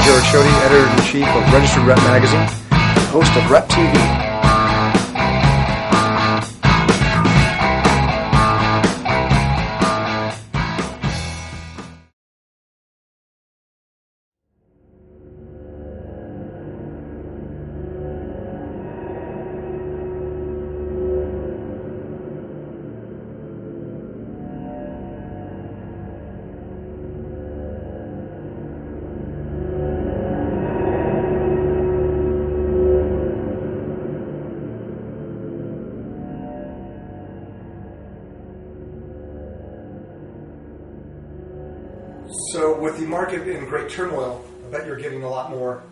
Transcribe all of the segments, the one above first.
Derek Shoddy, Editor-in-Chief of Registered Rep Magazine, and host of Rep TV. So with the market in great turmoil, I bet you're getting a lot more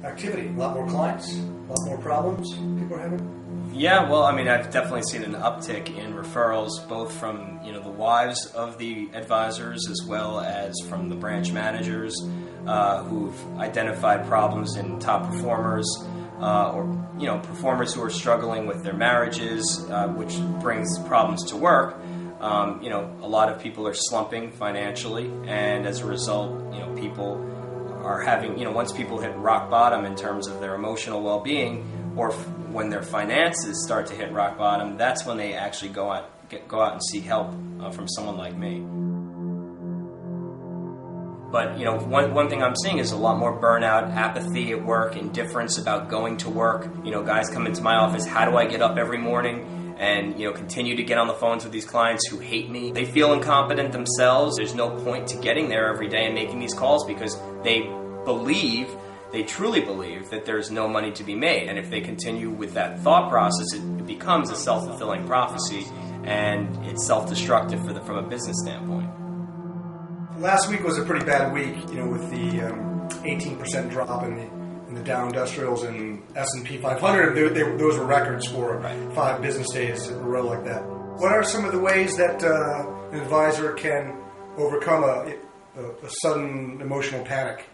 activity, a lot more clients, a lot more problems people are having? Yeah, well, I mean, I've definitely seen an uptick in referrals, both from the wives of the advisors as well as from the branch managers who've identified problems in top performers or performers who are struggling with their marriages, which brings problems to work. A lot of people are slumping financially, and as a result, people are having, once people hit rock bottom in terms of their emotional well-being, or when their finances start to hit rock bottom, that's when they actually go out and seek help from someone like me. But one thing I'm seeing is a lot more burnout, apathy at work, indifference about going to work. Guys come into my office, how do I get up every morning and continue to get on the phones with these clients who hate me? They feel incompetent themselves. There's no point to getting there every day and making these calls because they truly believe that there's no money to be made. And if they continue with that thought process, it becomes a self-fulfilling prophecy, and it's self-destructive from a business standpoint. Last week was a pretty bad week, with the 18% drop in the Dow Industrials and S&P 500. Those were records for 5 business days in a row like that. What are some of the ways that an advisor can overcome a sudden emotional panic?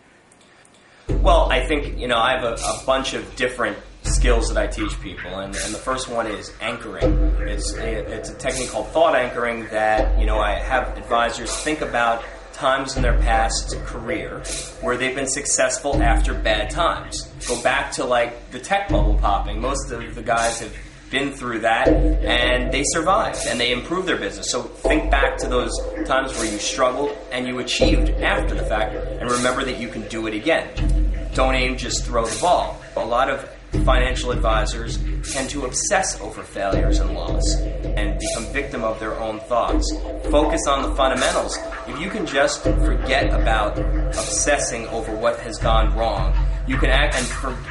Well, I think, I have a bunch of different skills that I teach people, and the first one is anchoring. It's a technique called thought anchoring that, I have advisors think about times in their past career where they've been successful after bad times. Go back to like the tech bubble popping. Most of the guys have been through that and they survived and they improved their business. So think back to those times where you struggled and you achieved after the fact, and remember that you can do it again. Don't aim, just throw the ball. A lot of financial advisors tend to obsess over failures and loss and become victim of their own thoughts. Focus on the fundamentals. If you can just forget about obsessing over what has gone wrong, you can act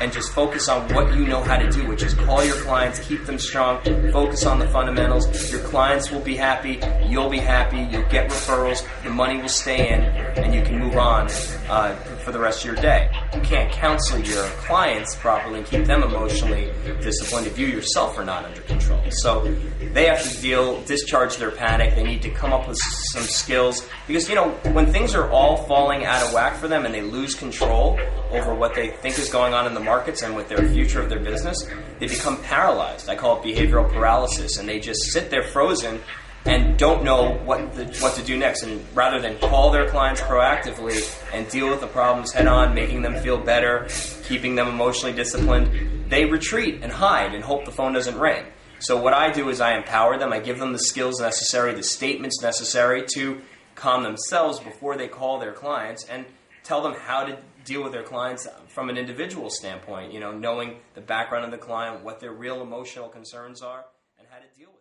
and just focus on what you know how to do, which is call your clients, keep them strong, focus on the fundamentals. Your clients will be happy, you'll be happy, you'll get referrals, the money will stay in, and you can move on for the rest of your day. You can't counsel your clients properly and keep them emotionally disciplined if you yourself are not under control. So they have to discharge their panic. They need to come up with some skills because, when things are all falling out of whack for them and they lose control over what they think is going on in the markets and with their future of their business, they become paralyzed. I call it behavioral paralysis, and they just sit there frozen and don't know what to do next. And rather than call their clients proactively and deal with the problems head on, making them feel better, keeping them emotionally disciplined, they retreat and hide and hope the phone doesn't ring. So what I do is I empower them. I give them the skills necessary, the statements necessary to calm themselves before they call their clients, and tell them how to deal with their clients from an individual standpoint, knowing the background of the client, what their real emotional concerns are, and how to deal with them.